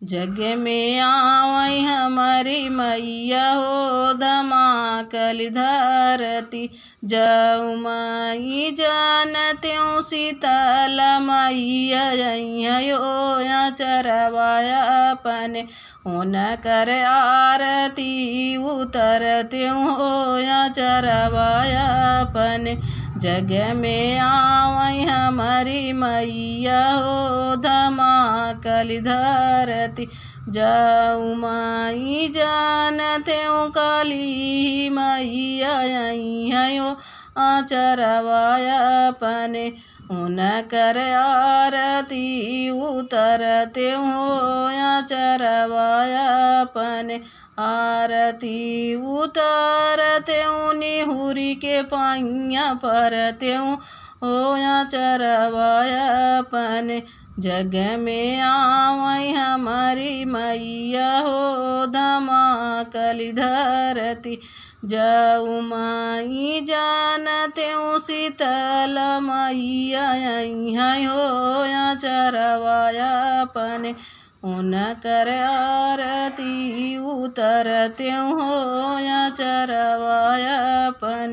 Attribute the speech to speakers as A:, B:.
A: जग में आवई हमारी मैया हो धमाकल धरती। जाऊ माई जानत्यों शीतल मैया यो या चरवाया अपने उन कर आरती उतरत्यों हो या चरवाया अपने। जग में आवई हमारी मैया हो धमाकल धरती। जाऊ माई जानत्यों काली मैया यो चरवाया अपने उन कर आरती उतरत्यों हो या चरवाया अपने। आरती उतरत्यों निहुरी के पाइया परत्यों हो या चरवाया अपने। जग में आवई हमारी मैया हो धमाकल धरती। जाऊ माई जानत्यों शीतल मैया हो या चरवाया अपने उन कर आरती उतरत्यों हो या चरवाया अपने।